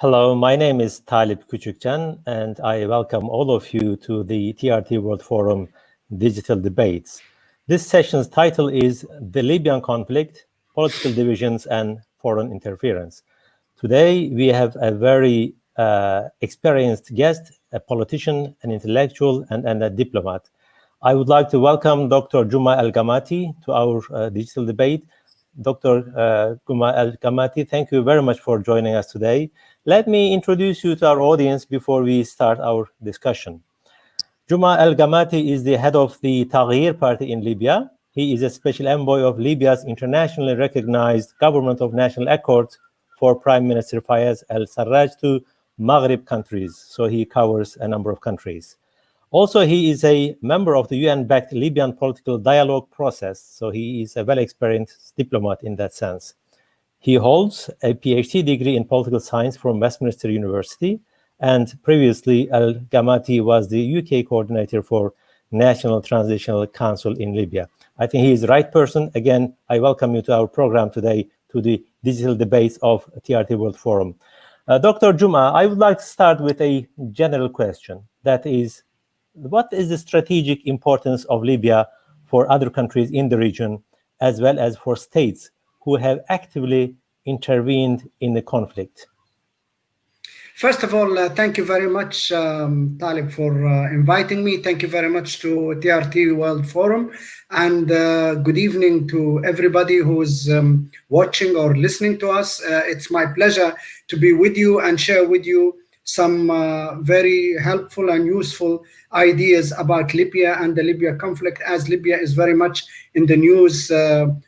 Hello, my name is Talip Küçükcan, and I welcome all of you to the TRT World Forum Digital Debates. This session's title is The Libyan Conflict, Political Divisions and Foreign Interference. Today, we have a very experienced guest, a politician, an intellectual, and a diplomat. I would like to welcome Dr. Guma El-Gamaty to our digital debate. Dr. Guma El-Gamaty, thank you very much for joining us today. Let me introduce you to our audience before we start our discussion. Guma El-Gamaty is the head of the Taghyeer party in Libya. He is a special envoy of Libya's internationally recognized Government of National Accord for Prime Minister Fayez El-Sarraj to Maghreb countries, so he covers a number of countries. Also, he is a member of the UN-backed Libyan political dialogue process, so he is a well-experienced diplomat in that sense. He holds a PhD degree in political science from Westminster University, and previously El-Gamaty was the UK coordinator for National Transitional Council in Libya. I think he is the right person. Again, I welcome you to our program today, to the digital debates of TRT World Forum. Dr. Guma, I would like to start with a general question. That is, what is the strategic importance of Libya for other countries in the region, as well as for states who have actively intervened in the conflict? First of all, thank you very much, Talib, for inviting me. Thank you very much to TRT World Forum, and good evening to everybody who is watching or listening to us. It's my pleasure to be with you and share with you some very helpful and useful ideas about Libya and the Libya conflict, as Libya is very much in the news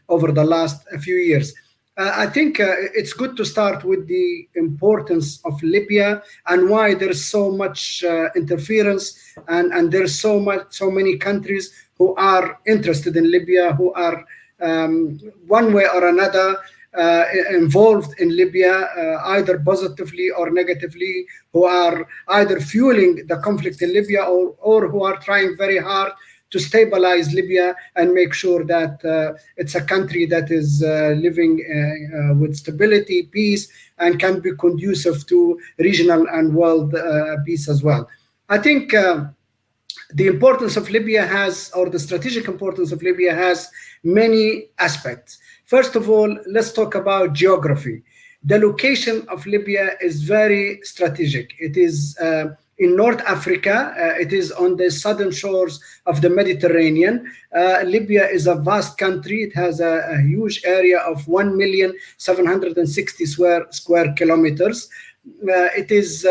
over the last few years. I think it's good to start with the importance of Libya and why there's so much interference and there's so many countries who are interested in Libya, who are one way or another involved in Libya, either positively or negatively, who are either fueling the conflict in Libya or who are trying very hard to stabilize Libya and make sure that it's a country that is living with stability, peace, and can be conducive to regional and world peace as well. I think the importance of Libya has, or the strategic importance of Libya has many aspects. First of all, let's talk about geography. The location of Libya is very strategic. It is in North Africa. It is on the southern shores of the Mediterranean. Libya is a vast country. It has a huge area of 1,760,000 square kilometers. It is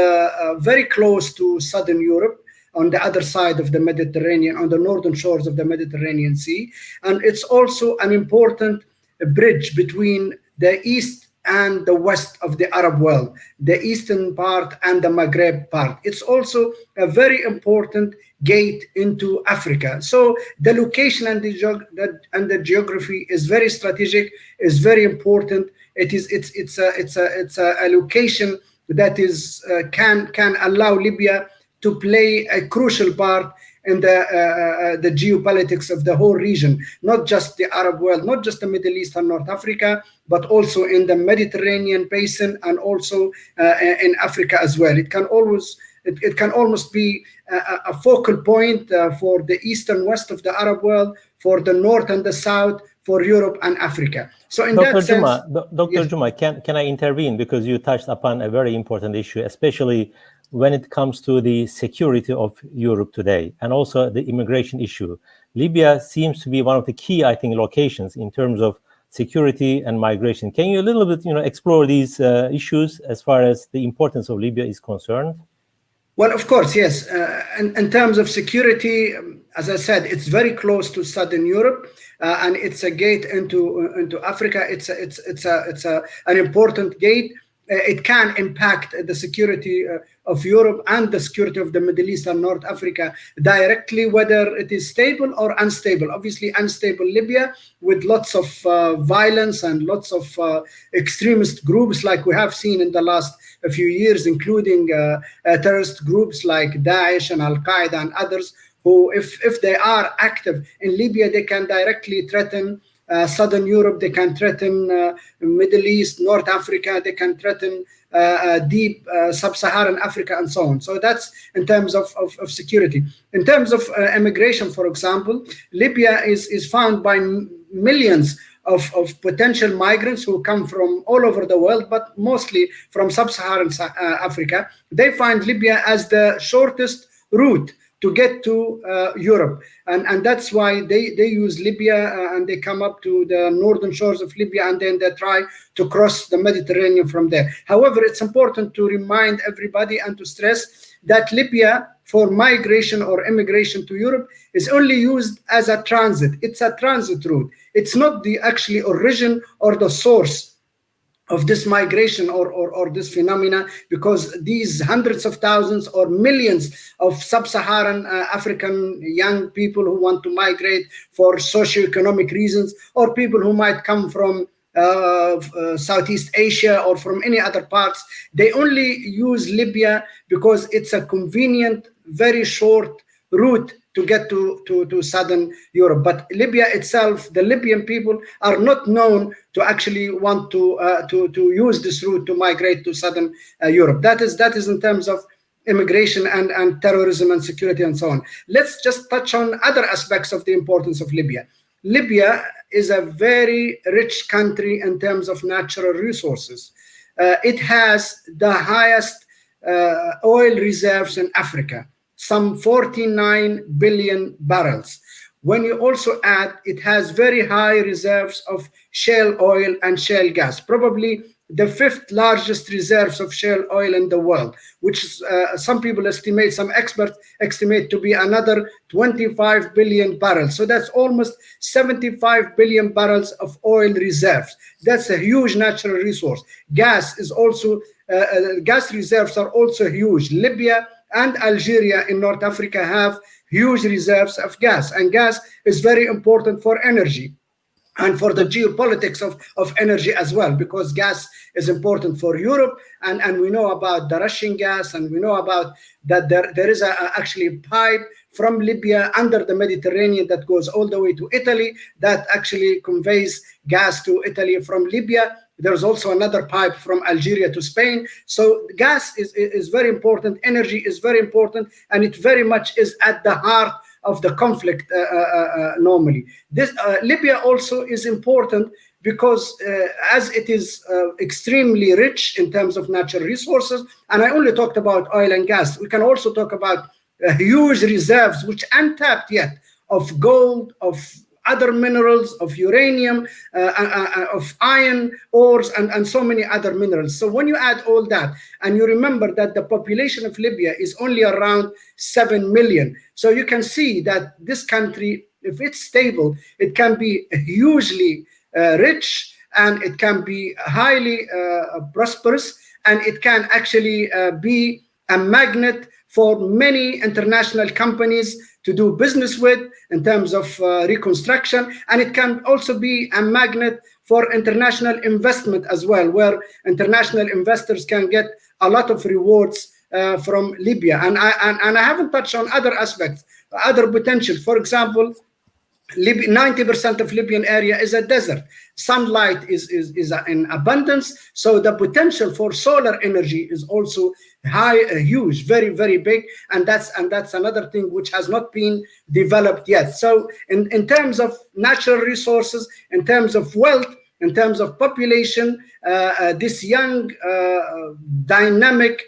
very close to southern Europe, on the other side of the Mediterranean, on the northern shores of the Mediterranean Sea. And it's also an important bridge between the east and the west of the Arab world, the eastern part and the Maghreb part. It's also a very important gate into Africa. So the location and the geography is very strategic, is very important. It's a location that is can allow Libya to play a crucial part in the geopolitics of the whole region, not just the Arab world, not just the Middle East and North Africa, but also in the Mediterranean basin and also in Africa as well. It can almost be a focal point for the east and west of the Arab world, for the north and the south, for Europe and Africa. So in Dr. that sense, Dr. Yes. Guma, can I intervene, because you touched upon a very important issue, especially when it comes to the security of Europe today, and also the immigration issue. Libya seems to be one of the key, I think, locations in terms of security and migration. Can you a little bit, explore these issues as far as the importance of Libya is concerned? Well, of course, yes. In terms of security, as I said, it's very close to southern Europe, and it's a gate into Africa. It's an important gate. It can impact the security of Europe and the security of the Middle East and North Africa directly, whether it is stable or unstable. Obviously, unstable Libya with lots of violence and lots of extremist groups like we have seen in the last few years, including terrorist groups like Daesh and Al-Qaeda and others, who, if they are active in Libya, they can directly threaten Southern Europe, they can threaten Middle East, North Africa, they can threaten deep sub-Saharan Africa, and so on. So that's in terms of security. In terms of immigration, for example, Libya is found by millions of potential migrants who come from all over the world, but mostly from sub-Saharan Africa. They find Libya as the shortest route to get to Europe, and that's why they use Libya, and they come up to the northern shores of Libya, and then they try to cross the Mediterranean from there. However, it's important to remind everybody and to stress that Libya, for migration or immigration to Europe, is only used as a transit. It's a transit route. It's not the actually origin or the source of this migration or this phenomena, because these hundreds of thousands or millions of sub-Saharan African young people who want to migrate for socioeconomic reasons, or people who might come from Southeast Asia or from any other parts, they only use Libya because it's a convenient, very short route to get to southern Europe. But Libya itself, the Libyan people are not known to actually want to use this route to migrate to southern Europe. That is in terms of immigration and terrorism and security and so on. Let's just touch on other aspects of the importance of Libya. Libya is a very rich country in terms of natural resources. It has the highest oil reserves in Africa, some 49 billion barrels. When you also add, it has very high reserves of shale oil and shale gas, probably the fifth largest reserves of shale oil in the world, which some people estimate, some experts estimate to be another 25 billion barrels. So that's almost 75 billion barrels of oil reserves. That's a huge natural resource. Gas is also, gas reserves are also huge. Libya and Algeria in North Africa have huge reserves of gas, and gas is very important for energy and for the geopolitics of energy as well, because gas is important for Europe, and we know about the Russian gas, and we know about that there is actually a pipe from Libya under the Mediterranean that goes all the way to Italy that actually conveys gas to Italy from Libya. There's also another pipe from Algeria to Spain. So gas is very important, energy is very important, and it very much is at the heart of the conflict normally. This Libya also is important because as it is extremely rich in terms of natural resources, and I only talked about oil and gas, we can also talk about huge reserves which untapped yet of gold, of other minerals, of uranium, of iron ores, and so many other minerals. So when you add all that, and you remember that the population of Libya is only around 7 million, so you can see that this country, if it's stable, it can be hugely rich, and it can be highly prosperous, and it can actually be a magnet for many international companies to do business with in terms of reconstruction, and it can also be a magnet for international investment as well, where international investors can get a lot of rewards from Libya. And I haven't touched on other aspects, other potential. For example, 90% of Libyan area is a desert. Sunlight is in abundance, so the potential for solar energy is also huge, very, very big, and that's another thing which has not been developed yet. So in terms of natural resources, in terms of wealth, in terms of population, this young, dynamic,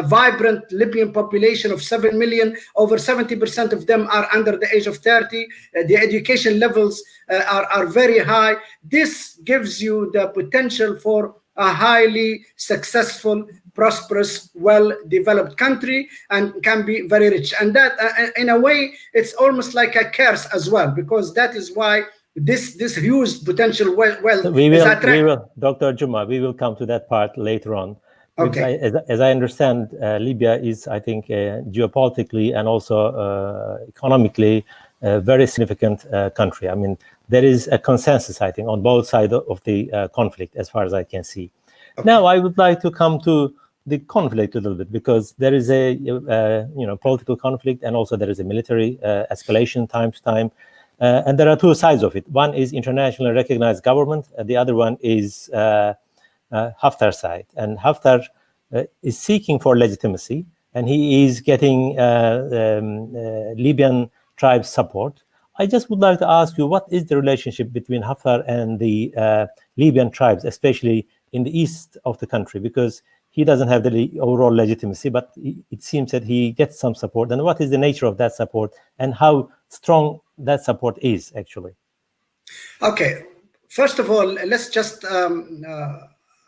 vibrant Libyan population of 7 million, over 70% of them are under the age of 30. The education levels are very high. This gives you the potential for a highly successful, prosperous, well-developed country, and can be very rich. And that, in a way, it's almost like a curse as well, because that is why this huge potential wealth is attractive. Dr. Guma, we will come to that part later on. Okay. As I understand, Libya is, I think, geopolitically and also economically a very significant country. I mean, there is a consensus, I think, on both sides of the conflict, as far as I can see. Okay. Now, I would like to come to the conflict a little bit, because there is a political conflict, and also there is a military escalation time to time. And there are two sides of it. One is internationally recognized government, and the other one is Haftar's side. And Haftar is seeking for legitimacy, and he is getting Libyan tribes' support. I just would like to ask you, what is the relationship between Haftar and the Libyan tribes, especially in the east of the country? Because he doesn't have the overall legitimacy, but it seems that he gets some support. And what is the nature of that support, and how strong that support is, actually? Okay, first of all, let's just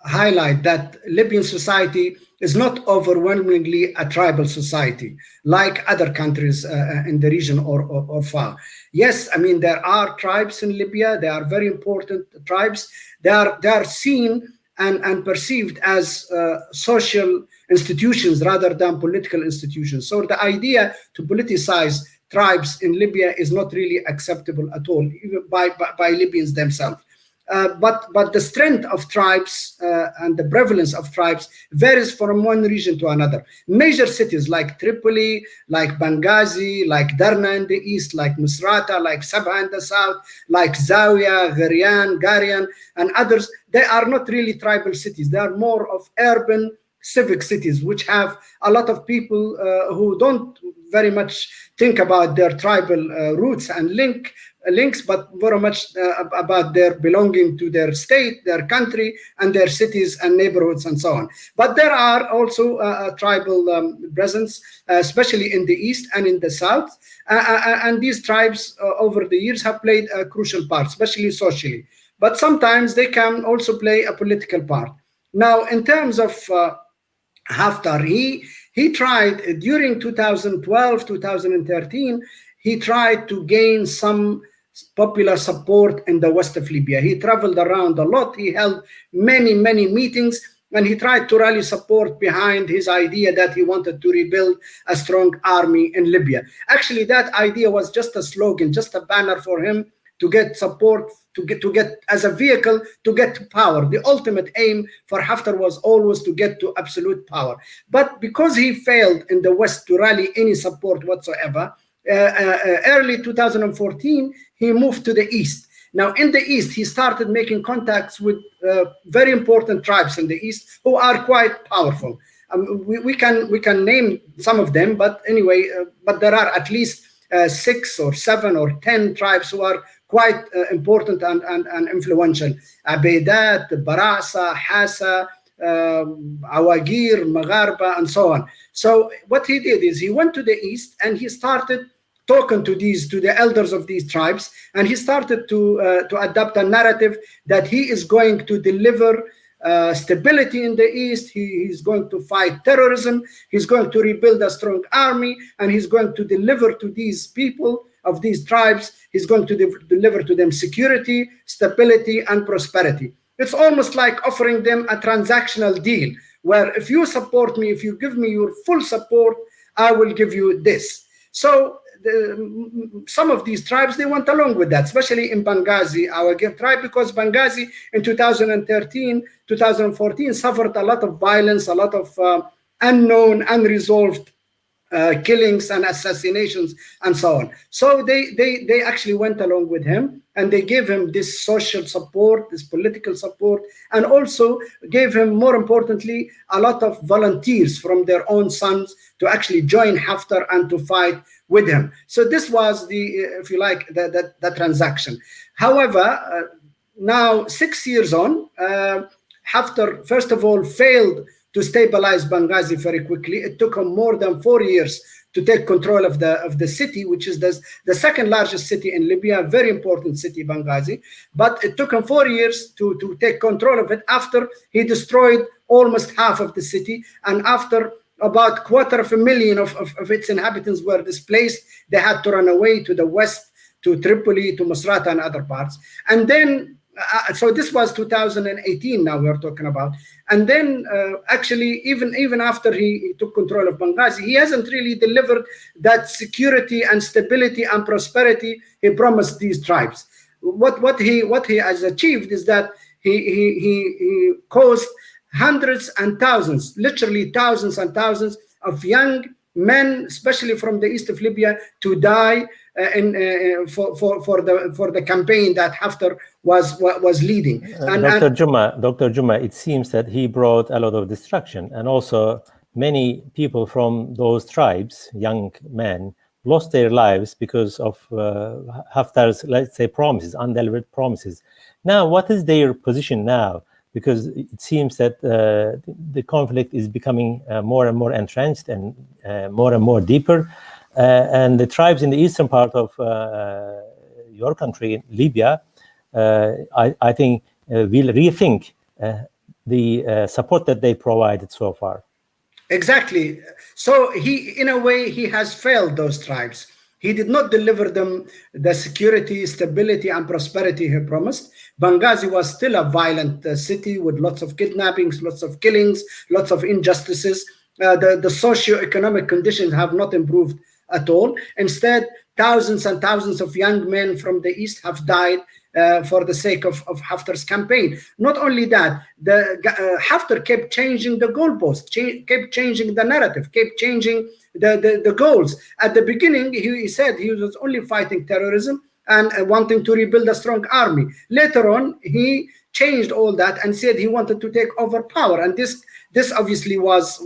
highlight that Libyan society is not overwhelmingly a tribal society like other countries in the region or far. Yes, I mean, there are tribes in Libya. They are very important tribes. They are seen and perceived as social institutions rather than political institutions. So the idea to politicize tribes in Libya is not really acceptable at all, even by Libyans themselves. But the strength of tribes and the prevalence of tribes varies from one region to another. Major cities like Tripoli, like Benghazi, like Darna in the east, like Misrata, like Sabha in the south, like Zawiya, Gharian, Garian, and others, they are not really tribal cities. They are more of urban civic cities, which have a lot of people who don't very much think about their tribal roots and links, but very much about their belonging to their state, their country, and their cities and neighborhoods and so on. But there are also tribal presence, especially in the east and in the south. And these tribes over the years have played a crucial part, especially socially. But sometimes they can also play a political part. Now, in terms of Haftar, he tried during 2012, 2013, he tried to gain some popular support in the west of Libya. He traveled around a lot. He held many meetings, and he tried to rally support behind his idea that he wanted to rebuild a strong army in Libya. Actually, that idea was just a slogan, just a banner for him to get support, to get as a vehicle to get to power. The ultimate aim for Haftar was always to get to absolute power. But because he failed in the West to rally any support whatsoever, early 2014, he moved to the East. Now, in the East, he started making contacts with very important tribes in the East who are quite powerful. We can name some of them, but anyway, but there are at least 6 or 7 or 10 tribes who are quite important and influential. Abeidat, Barasa, Hassa, Awagir, Maghreb, and so on. So what he did is he went to the East and he started talking to the elders of these tribes, and he started to adopt a narrative that he is going to deliver stability in the East. He's going to fight terrorism. He's going to rebuild a strong army, and he's going to deliver to these people of these tribes. He's going to deliver to them security, stability, and prosperity. It's almost like offering them a transactional deal, where if you support me, if you give me your full support, I will give you this. So some of these tribes, they went along with that, especially in Benghazi, our tribe, because Benghazi in 2013, 2014 suffered a lot of violence, a lot of unknown, unresolved killings and assassinations and so on. So they actually went along with him, and they gave him this social support, this political support, and also gave him, more importantly, a lot of volunteers from their own sons to actually join Haftar and to fight with him. So this was the, if you like, the transaction. However, now 6 years on, Haftar, first of all, failed to stabilize Benghazi very quickly. It took him more than 4 years to take control of the city, which is the second largest city in Libya, a very important city, Benghazi. But it took him 4 years to take control of it after he destroyed almost half of the city, and after about 250,000 of its inhabitants were displaced. They had to run away to the west, to Tripoli, to Misrata, and other parts. And then so this was 2018 now we're talking about. And then actually, even after he took control of Benghazi, he hasn't really delivered that security and stability and prosperity he promised these tribes. What he has achieved is that he caused hundreds and thousands, literally thousands and thousands of young men, especially from the east of Libya, to die for the campaign that Haftar was leading. Dr. Juma, it seems that he brought a lot of destruction, and also many people from those tribes, young men, lost their lives because of Haftar's, let's say, promises, undelivered promises. Now, what is their position now? Because it seems that the conflict is becoming more and more entrenched and more deeper. And the tribes in the eastern part of your country, Libya, I think will rethink the support that they provided so far. Exactly. So in a way, he has failed those tribes. He did not deliver them the security, stability, and prosperity he promised. Benghazi was still a violent city with lots of kidnappings, lots of killings, lots of injustices. The socio-economic conditions have not improved at all. Instead, thousands and thousands of young men from the east have died for the sake of Haftar's campaign. Not only that, Haftar kept changing the goalposts, kept changing the narrative, kept changing the goals. At the beginning, he said he was only fighting terrorism and wanting to rebuild a strong army. Later on, he changed all that and said he wanted to take over power. And this obviously was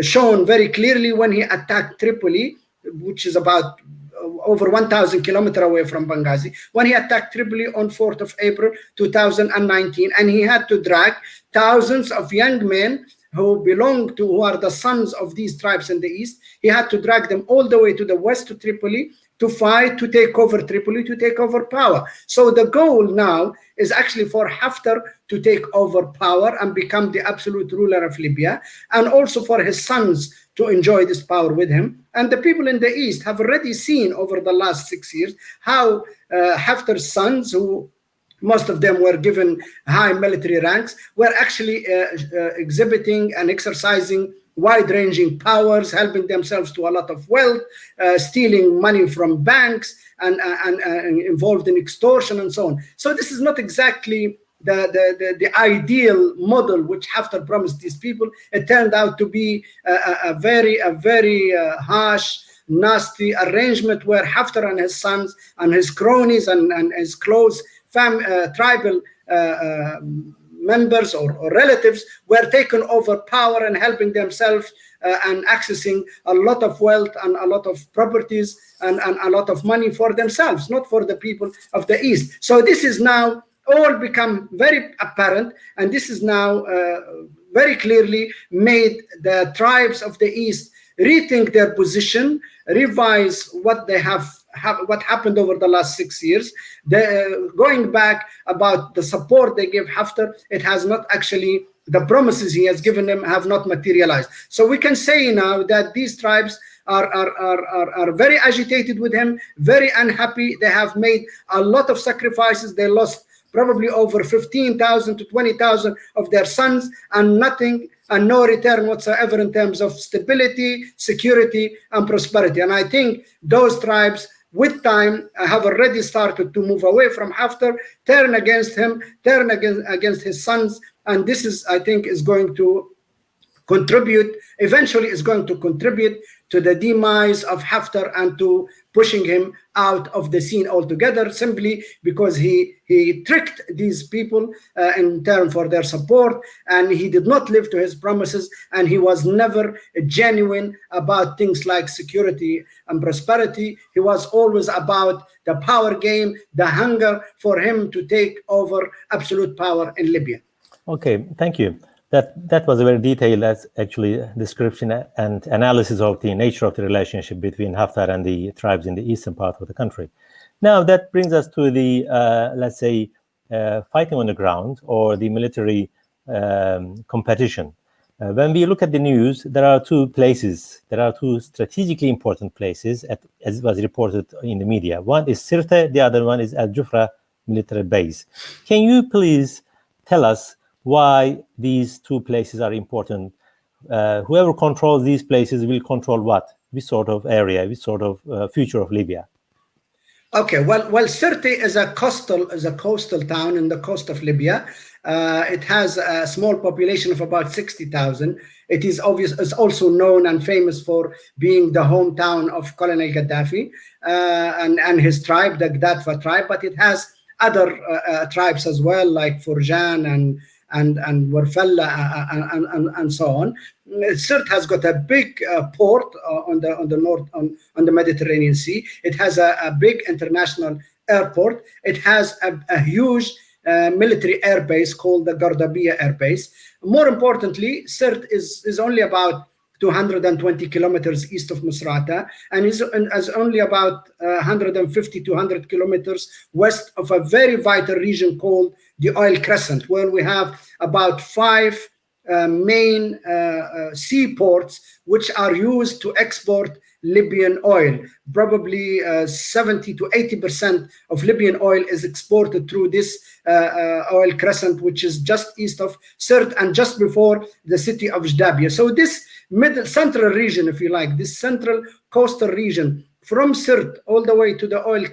shown very clearly when he attacked Tripoli, which is about over 1,000 kilometers away from Benghazi, when he attacked Tripoli on 4th of April 2019, and he had to drag thousands of young men who are the sons of these tribes in the east. He had to drag them all the way to the west to Tripoli to fight, to take over Tripoli, to take over power. So the goal now is actually for Haftar to take over power and become the absolute ruler of Libya, and also for his sons to enjoy this power with him. And the people in the east have already seen over the last 6 years how Haftar's sons, who most of them were given high military ranks, were actually exhibiting and exercising wide-ranging powers, helping themselves to a lot of wealth, stealing money from banks, and involved in extortion and so on. So this is not exactly the ideal model which Haftar promised these people. It turned out to be a very harsh, nasty arrangement where Haftar and his sons and his cronies and his close tribal members or relatives were taken over power and helping themselves and accessing a lot of wealth and a lot of properties and a lot of money for themselves, not for the people of the east. So this is now all become very apparent, and this is now very clearly made the tribes of the east rethink their position, revise what they what happened over the last 6 years. Going back about the support they give Haftar, it has not actually, the promises he has given them have not materialized. So we can say now that these tribes are very agitated with him, very unhappy. They have made a lot of sacrifices. They lost probably over 15,000 to 20,000 of their sons, and nothing and no return whatsoever in terms of stability, security, and prosperity. And I think those tribes, with time, have already started to move away from Haftar, turn against him, turn against his sons, and this is, I think, is going to contribute, eventually is going to contribute to the demise of Haftar and to pushing him out of the scene altogether, simply because he tricked these people in turn for their support, and he did not live to his promises, and he was never genuine about things like security and prosperity. He was always about the power game, the hunger for him to take over absolute power in Libya. Okay, thank you. That was a very detailed, actually, description and analysis of the nature of the relationship between Haftar and the tribes in the eastern part of the country. Now, that brings us to the, let's say, fighting on the ground or the military competition. When we look at the news, there are two strategically important places, as was reported in the media. One is Sirte, the other one is Al-Jufra military base. Can you please tell us why these two places are important? Whoever controls these places will control what? Which sort of area, which sort of future of Libya? Okay, well, Sirte is a coastal town in the coast of Libya, It has a small population of about 60,000. It is it's also known and famous for being the hometown of Colonel Gaddafi and his tribe, the Gaddafi tribe. But it has other tribes as well, like Furjan and Warfella and so on. Sirte has got a big port on the north on the Mediterranean Sea. It has a big international airport. It has a huge military airbase called the Gardabiya Air Base. More importantly, Sirte is only about 220 kilometers east of Misrata and is only about 150 to 100 kilometers west of a very vital region called the Oil Crescent, where we have about 5 main seaports which are used to export Libyan oil. Probably 70 to 80% of Libyan oil is exported through this oil crescent, which is just east of Sirte and just before the city of Jdabiya. So this central region, if you like, this central coastal region from Sirte all the way to the oil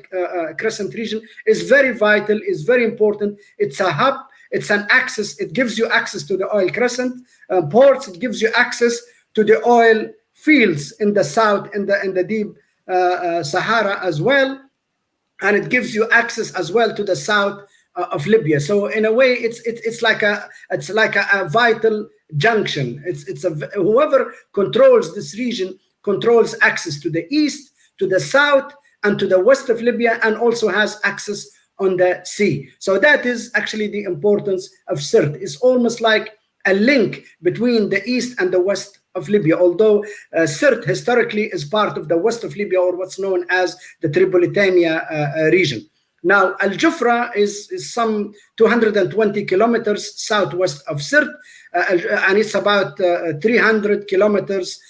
crescent region is very vital, is very important. It's a hub. It's an access. It gives you access to the oil crescent ports. It gives you access to the oil fields in the south, in the deep Sahara as well, and it gives you access as well to the south of Libya. So in a way, it's like a vital junction. Whoever controls this region controls access to the east, to the south, and to the west of Libya, and also has access on the sea. So that is actually the importance of Sirte. It's almost like a link between the east and the west of Libya, although Sirte historically is part of the west of Libya, or what's known as the Tripolitania region. Now, Al-Jufra is some 220 kilometers southwest of Sirte, and it's about 300 kilometers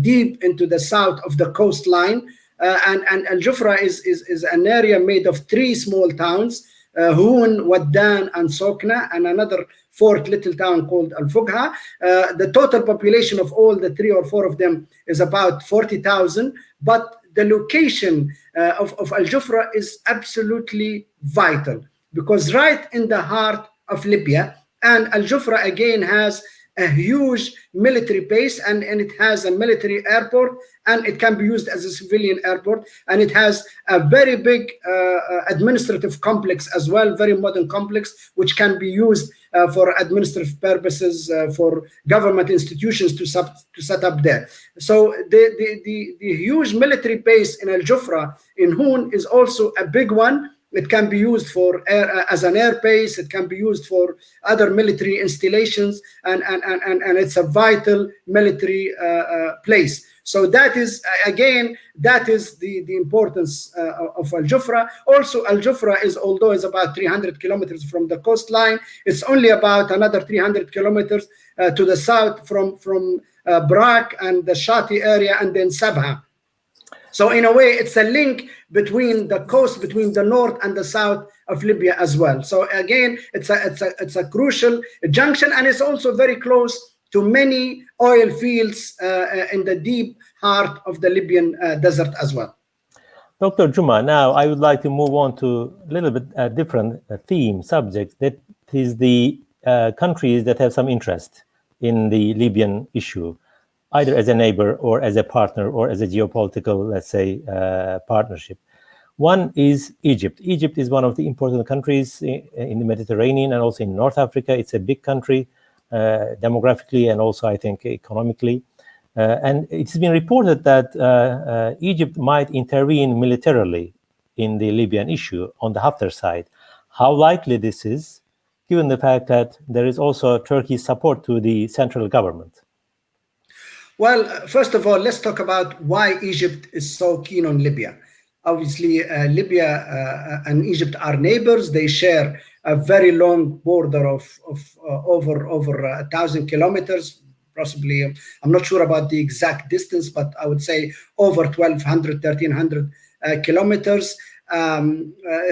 deep into the south of the coastline. And Al-Jufra is an area made of 3 small towns, Hoon, Waddan, and Sokna, and another 4th little town called Al-Fugha. The total population of all the 3 or 4 of them is about 40,000, but the location of Al-Jufra is absolutely vital, because right in the heart of Libya, and Al-Jufra again has a huge military base, and it has a military airport, and it can be used as a civilian airport, and it has a very big administrative complex as well, very modern complex, which can be used for administrative purposes for government institutions to set up there. So the huge military base in Al-Jufra in Hoon is also a big one. It can be used for as an air base. It can be used for other military installations, and it's a vital military place. So that is, again, that is the importance of Al-Jufra. Also, Al-Jufra is, although it's about 300 kilometers from the coastline, it's only about another 300 kilometers to the south from Brak and the Shati area, and then Sabha. So in a way, it's a link between the coast, between the north and the south of Libya as well. So again, it's a crucial junction, and it's also very close to many oil fields in the deep heart of the Libyan desert as well. Dr. Guma, now I would like to move on to a little bit different theme subject. That is the countries that have some interest in the Libyan issue, either as a neighbor or as a partner or as a geopolitical, let's say, partnership. One is Egypt. Egypt is one of the important countries in the Mediterranean and also in North Africa. It's a big country demographically and also, I think, economically. And it's been reported that Egypt might intervene militarily in the Libyan issue on the Haftar side. How likely this is, given the fact that there is also Turkey's support to the central government? Well, first of all, let's talk about why Egypt is so keen on Libya. Obviously, Libya and Egypt are neighbors. They share a very long border of over 1,000 kilometers, possibly. I'm not sure about the exact distance, but I would say over 1,200, 1,300 kilometers.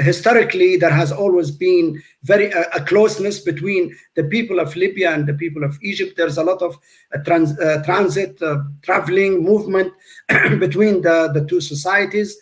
Historically, there has always been a closeness between the people of Libya and the people of Egypt. There's a lot of transit, traveling, movement between the two societies.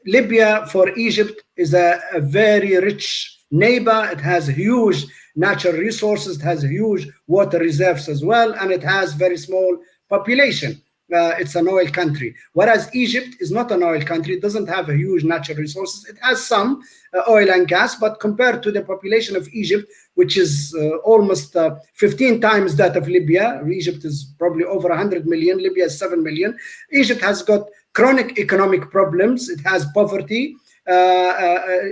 Libya for Egypt is a very rich neighbor. It has huge natural resources. It has huge water reserves as well, and it has very small population. It's an oil country, whereas Egypt is not an oil country. It doesn't have a huge natural resources. It has some oil and gas, but compared to the population of Egypt, which is almost 15 times that of Libya, Egypt is probably over 100 million, Libya is 7 million. Egypt has got chronic economic problems. It has poverty.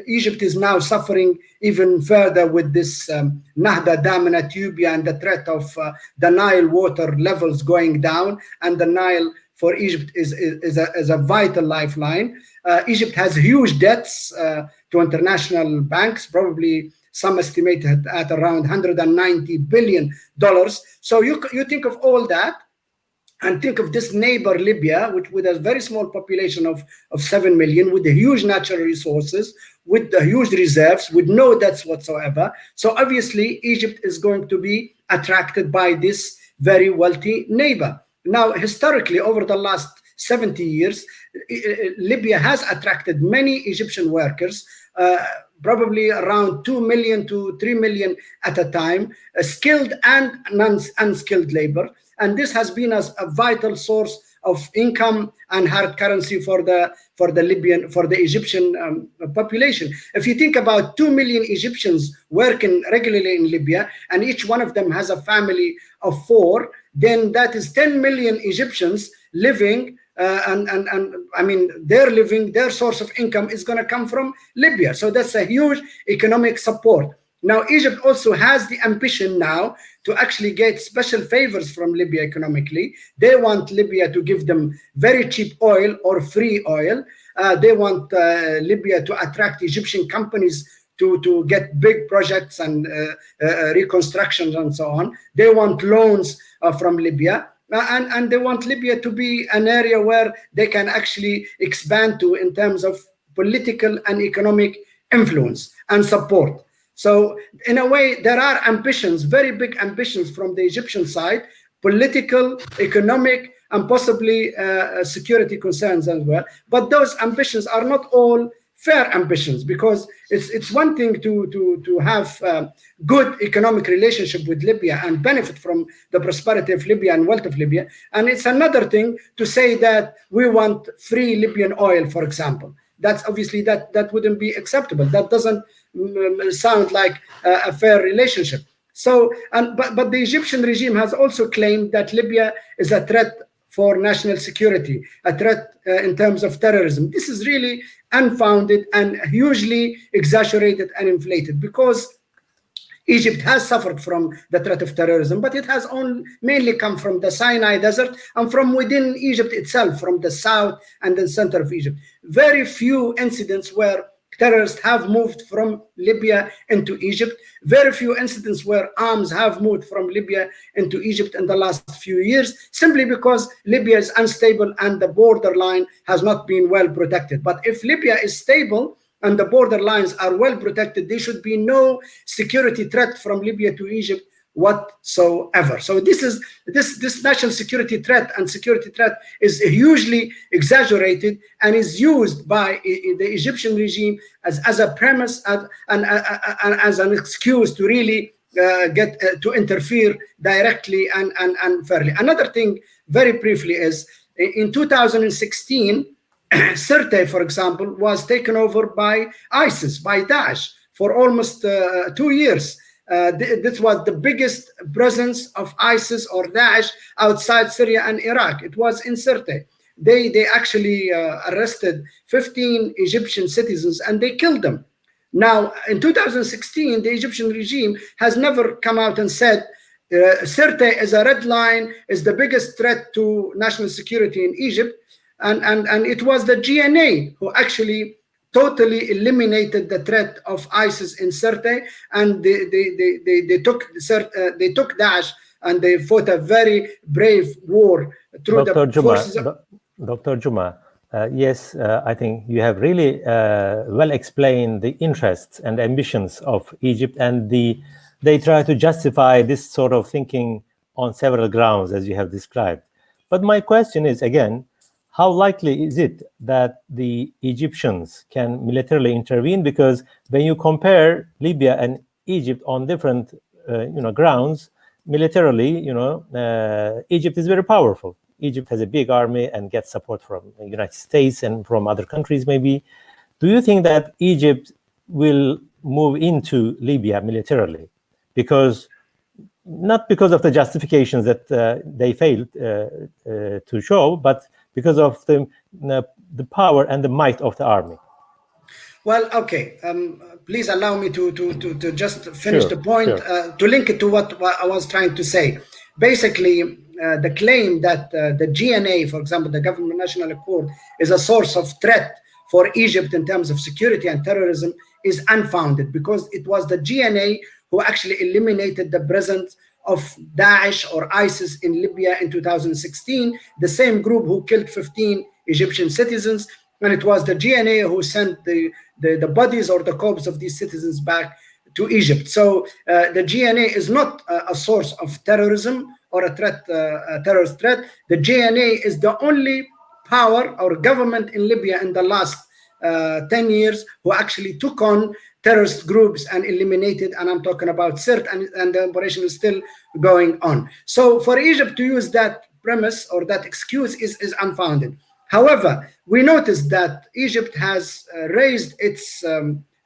Egypt is now suffering even further with this Nahda Dam in Ethiopia and the threat of the Nile water levels going down. And the Nile for Egypt is a vital lifeline. Egypt has huge debts to international banks, probably some estimated at around $190 billion. So you think of all that, and think of this neighbor Libya, which with a very small population of 7 million, with the huge natural resources, with the huge reserves, with no debts whatsoever. So obviously Egypt is going to be attracted by this very wealthy neighbor. Now, historically, over the last 70 years, Libya has attracted many Egyptian workers, probably around 2 million to 3 million at a time, skilled and unskilled labor. And this has been as a vital source of income and hard currency for the Egyptian population. If you think about 2 million Egyptians working regularly in Libya, and each one of them has a family of 4, then that is 10 million Egyptians living. And I mean, their source of income is going to come from Libya. So that's a huge economic support. Now, Egypt also has the ambition now to actually get special favors from Libya economically. They want Libya to give them very cheap oil or free oil. They want Libya to attract Egyptian companies to get big projects and reconstructions and so on. They want loans from Libya. And they want Libya to be an area where they can actually expand to in terms of political and economic influence and support. So in a way, there are ambitions, very big ambitions from the Egyptian side, political, economic, and possibly security concerns as well. But those ambitions are not all fair ambitions, because it's one thing to have good economic relationship with Libya and benefit from the prosperity of Libya and wealth of Libya. And it's another thing to say that we want free Libyan oil, for example. That's obviously that wouldn't be acceptable. That doesn't sound like a fair relationship. So, but the Egyptian regime has also claimed that Libya is a threat for national security, a threat in terms of terrorism. This is really unfounded and hugely exaggerated and inflated, because Egypt has suffered from the threat of terrorism, but it has mainly come from the Sinai Desert and from within Egypt itself, from the south and the center of Egypt. Very few incidents where terrorists have moved from Libya into Egypt. Very few incidents where arms have moved from Libya into Egypt in the last few years, simply because Libya is unstable and the borderline has not been well protected. But if Libya is stable and the border lines are well protected, there should be no security threat from Libya to Egypt whatsoever. So this national security threat is hugely exaggerated and is used by the Egyptian regime as a premise and as an excuse to really get to interfere directly and fairly. Another thing, very briefly, is in 2016, Sirte, for example, was taken over by ISIS, by Daesh, for almost 2 years. This was the biggest presence of ISIS or Daesh outside Syria and Iraq. It was in Sirte. They actually arrested 15 Egyptian citizens and they killed them. Now, in 2016, the Egyptian regime has never come out and said Sirte is a red line, is the biggest threat to national security in Egypt. And it was the GNA who actually totally eliminated the threat of ISIS in Sirte, and they took Daesh and they fought a very brave war through Dr. the forces. Dr. Guma, yes, I think you have really well explained the interests and ambitions of Egypt, and they try to justify this sort of thinking on several grounds, as you have described. But my question is, again, how likely is it that the Egyptians can militarily intervene? Because when you compare Libya and Egypt on different grounds, militarily, Egypt is very powerful. Egypt has a big army and gets support from the United States and from other countries maybe. Do you think that Egypt will move into Libya militarily? Not because of the justifications that they failed to show, but because of the power and the might of the army. Well, okay. Please allow me to just finish the point, to link it to what I was trying to say. Basically, the claim that the GNA, for example, the Government National Accord, is a source of threat for Egypt in terms of security and terrorism is unfounded, because it was the GNA who actually eliminated the presence of Daesh or ISIS in Libya in 2016, the same group who killed 15 Egyptian citizens, and it was the GNA who sent the bodies or the corpses of these citizens back to Egypt. So the GNA is not a source of terrorism or a terrorist threat. The GNA is the only power or government in Libya in the last 10 years who actually took on terrorist groups and eliminated, and I'm talking about CERT, and the operation is still going on. So for Egypt to use that premise or that excuse is unfounded. However, we noticed that Egypt has raised its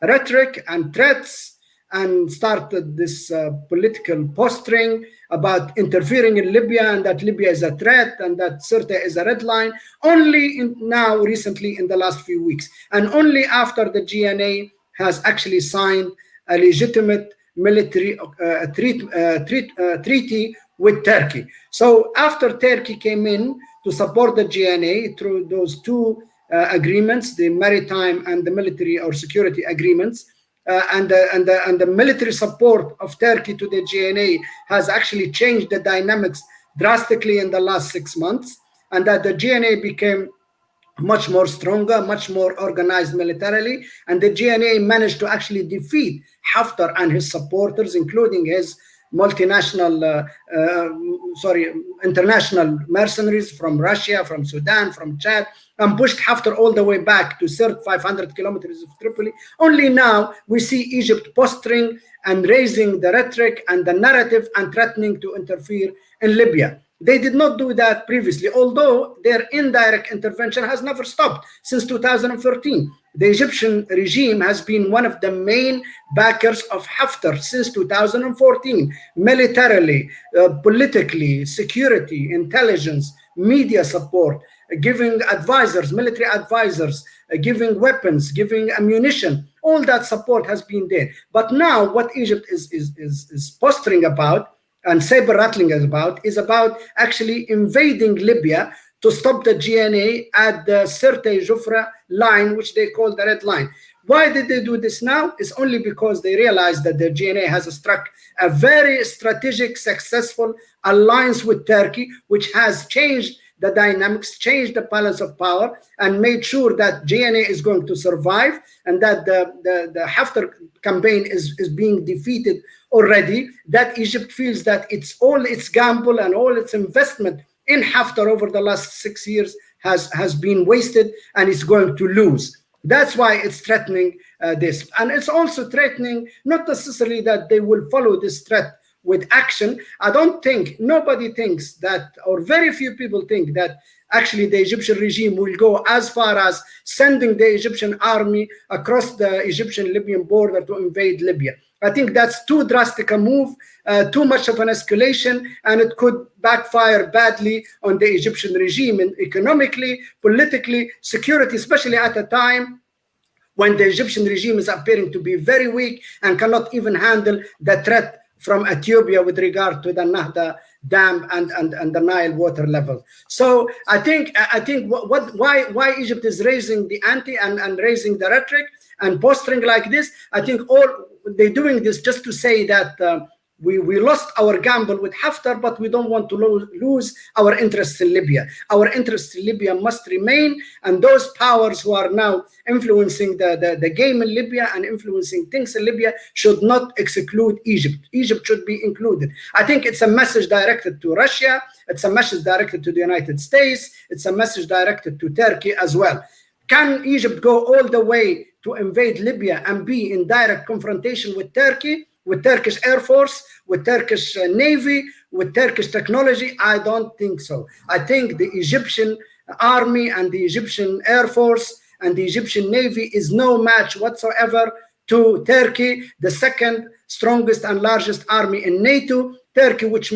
rhetoric and threats and started this political posturing about interfering in Libya, and that Libya is a threat and that Sirte is a red line, only now recently in the last few weeks, and only after the GNA has actually signed a legitimate military treaty with Turkey. So after Turkey came in to support the GNA through those two agreements, the maritime and the military or security agreements, and the military support of Turkey to the GNA has actually changed the dynamics drastically in the last 6 months, and that the GNA became much more stronger, much more organized militarily, and the GNA managed to actually defeat Haftar and his supporters, including his international mercenaries from Russia, from Sudan, from Chad, and pushed Haftar all the way back to 500 kilometers of Tripoli. Only now we see Egypt posturing and raising the rhetoric and the narrative and threatening to interfere in Libya. They did not do that previously, although their indirect intervention has never stopped since 2013. The Egyptian regime has been one of the main backers of Haftar since 2014, militarily, politically, security, intelligence, media support, giving advisors, military advisors, giving weapons, giving ammunition. All that support has been there. But now what Egypt is posturing about and saber rattling is about actually invading Libya to stop the GNA at the Sirte Jufra line, which they call the red line. Why did they do this now? It's only because they realized that the GNA has struck a very strategic, successful alliance with Turkey, which has changed the dynamics, changed the balance of power, and made sure that GNA is going to survive, and that the Haftar campaign is being defeated already. That Egypt feels that it's all its gamble and all its investment in Haftar over the last 6 years has been wasted, and it's going to lose. That's why it's threatening this. And it's also threatening, not necessarily that they will follow this threat with action. I don't think, nobody thinks that, or very few people think that actually the Egyptian regime will go as far as sending the Egyptian army across the Egyptian-Libyan border to invade Libya. I think that's too drastic a move, too much of an escalation, and it could backfire badly on the Egyptian regime, and economically, politically, security, especially at a time when the Egyptian regime is appearing to be very weak and cannot even handle the threat from Ethiopia with regard to the Nahda Dam and the Nile water level. So I think why Egypt is raising the ante and raising the rhetoric and posturing like this, I think all they're doing this just to say that we lost our gamble with Haftar, but we don't want to lose our interests in Libya. Our interests in Libya must remain, and those powers who are now influencing the game in Libya and influencing things in Libya should not exclude Egypt. Egypt should be included. I think it's a message directed to Russia, it's a message directed to the United States, it's a message directed to Turkey as well. Can Egypt go all the way to invade Libya and be in direct confrontation with Turkey, with Turkish Air Force, with Turkish Navy, with Turkish technology? I don't think so. I think the Egyptian army and the Egyptian Air Force and the Egyptian Navy is no match whatsoever to Turkey, the second strongest and largest army in NATO. Turkey, which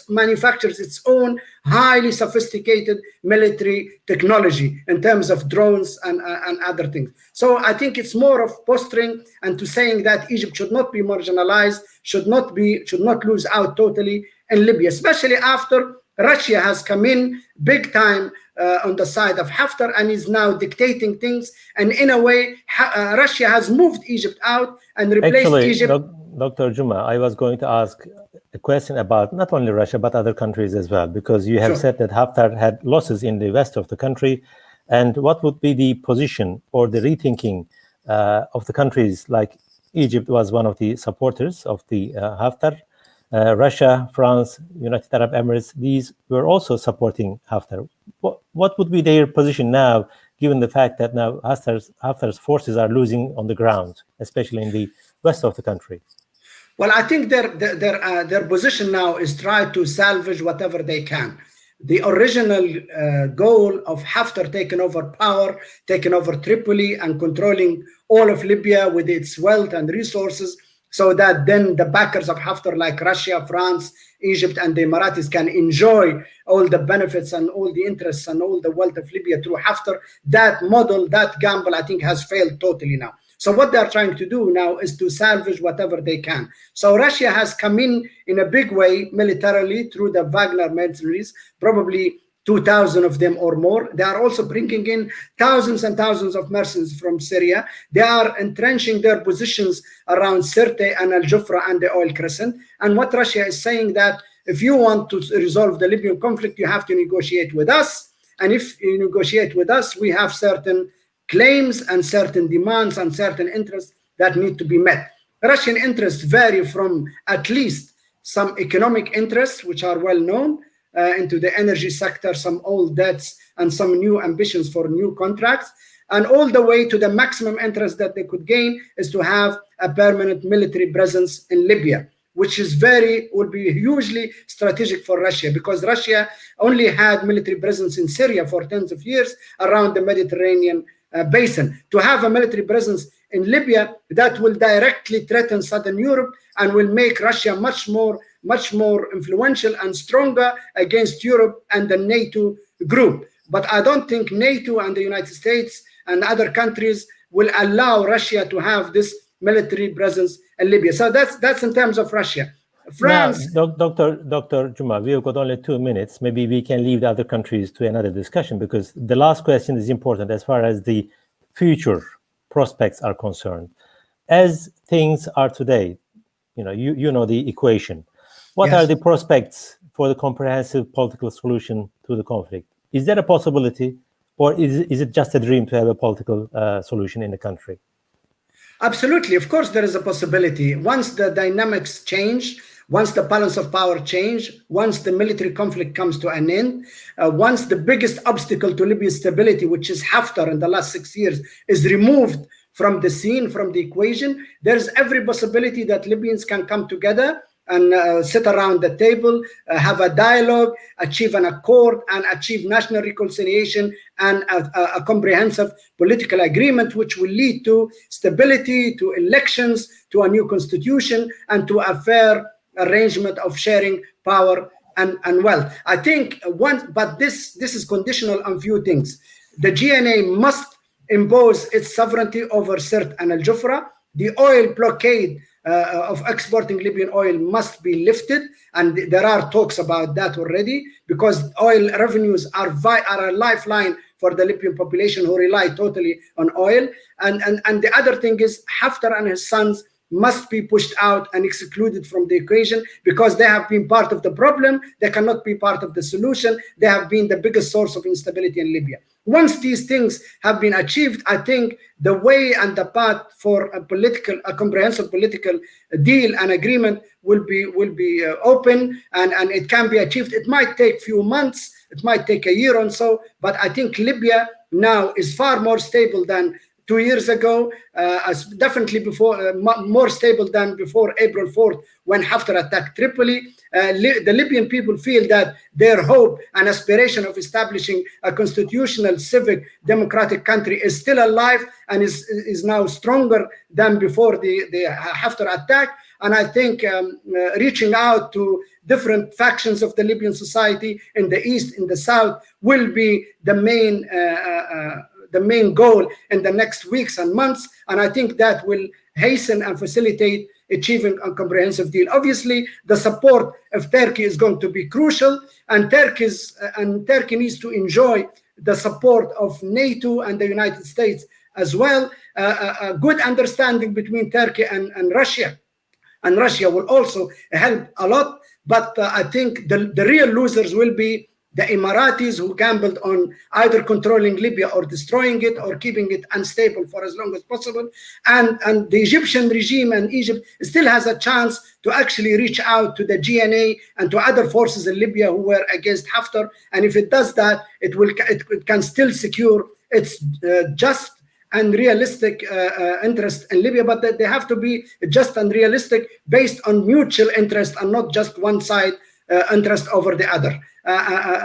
manufactures its own highly sophisticated military technology in terms of drones and other things. So I think it's more of posturing and to saying that Egypt should not be marginalized, should not lose out totally in Libya, especially after Russia has come in big time on the side of Haftar and is now dictating things. And in a way, Russia has moved Egypt out and replaced Egypt. Dr. Guma, I was going to ask a question about not only Russia, but other countries as well, because you have said that Haftar had losses in the west of the country. And what would be the position or the rethinking of the countries? Like Egypt was one of the supporters of the Haftar. Russia, France, United Arab Emirates, these were also supporting Haftar. What would be their position now, given the fact that now Haftar's forces are losing on the ground, especially in the west of the country? Well, I think their position now is try to salvage whatever they can. The original goal of Haftar taking over power, taking over Tripoli and controlling all of Libya with its wealth and resources, so that then the backers of Haftar like Russia, France, Egypt and the Emiratis can enjoy all the benefits and all the interests and all the wealth of Libya through Haftar. That model, that gamble, I think has failed totally now. So what they're trying to do now is to salvage whatever they can. So Russia has come in a big way militarily through the Wagner mercenaries, probably 2,000 of them or more. They are also bringing in thousands and thousands of mercenaries from Syria. They are entrenching their positions around Sirte and Al-Jufra and the Oil Crescent. And what Russia is saying that if you want to resolve the Libyan conflict, you have to negotiate with us. And if you negotiate with us, we have certain claims and certain demands and certain interests that need to be met. Russian interests vary from at least some economic interests, which are well known, into the energy sector, some old debts and some new ambitions for new contracts, and all the way to the maximum interest that they could gain is to have a permanent military presence in Libya, which would be hugely strategic for Russia, because Russia only had military presence in Syria for tens of years around the Mediterranean basin. To have a military presence in Libya, that will directly threaten Southern Europe and will make Russia much more influential and stronger against Europe and the NATO group. But I don't think NATO and the United States and other countries will allow Russia to have this military presence in Libya. So that's in terms of Russia. France. Now, Dr. Guma, we have got only 2 minutes. Maybe we can leave the other countries to another discussion, because the last question is important as far as the future prospects are concerned. As things are today, you know the equation. What are the prospects for the comprehensive political solution to the conflict? Is there a possibility, or is it just a dream to have a political solution in the country? Absolutely. Of course, there is a possibility. Once the dynamics change, once the balance of power change, once the military conflict comes to an end, once the biggest obstacle to Libya's stability, which is Haftar in the last 6 years, is removed from the scene, from the equation, there's every possibility that Libyans can come together and sit around the table, have a dialogue, achieve an accord, and achieve national reconciliation and a comprehensive political agreement, which will lead to stability, to elections, to a new constitution, and to a fair arrangement of sharing power and wealth. I think but this is conditional on few things. The GNA must impose its sovereignty over Sirte and Al-Jufra. The oil blockade of exporting Libyan oil must be lifted, and there are talks about that already, because oil revenues are a lifeline for the Libyan population who rely totally on oil. And the other thing is Haftar and his sons must be pushed out and excluded from the equation, because they have been part of the problem. They cannot be part of the solution. They have been the biggest source of instability in Libya. Once these things have been achieved, I think the way and the path for a comprehensive political deal and agreement will be open, and it can be achieved. It might take few months, it might take a year or so, but I think Libya now is far more stable than 2 years ago, definitely more stable than before April 4th, when Haftar attacked Tripoli. The Libyan people feel that their hope and aspiration of establishing a constitutional, civic, democratic country is still alive and is now stronger than before the Haftar attack. And I think reaching out to different factions of the Libyan society in the east, in the south, will be the main goal in the next weeks and months, and I think that will hasten and facilitate achieving a comprehensive deal. Obviously, the support of Turkey is going to be crucial, and Turkey needs to enjoy the support of NATO and the United States as well. A good understanding between Turkey and Russia, and Russia will also help a lot. But I think the real losers will be the Emiratis, who gambled on either controlling Libya or destroying it or keeping it unstable for as long as possible. And the Egyptian regime and Egypt still has a chance to actually reach out to the GNA and to other forces in Libya who were against Haftar. And if it does that, it can still secure its just and realistic interest in Libya, but they have to be just and realistic based on mutual interest and not just one side interest over the other.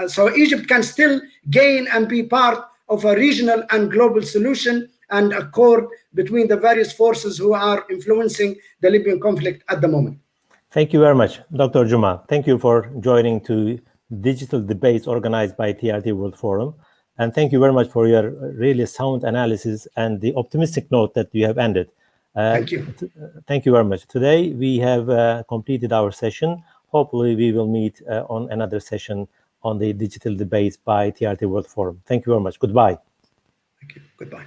So Egypt can still gain and be part of a regional and global solution and accord between the various forces who are influencing the Libyan conflict at the moment. Thank you very much, Dr. Guma. Thank you for joining to digital debates organized by TRT World Forum. And thank you very much for your really sound analysis and the optimistic note that you have ended. Thank you. Thank you very much. Today, we have completed our session. Hopefully, we will meet on another session on the digital debates by TRT World Forum. Thank you very much. Goodbye. Thank you. Goodbye.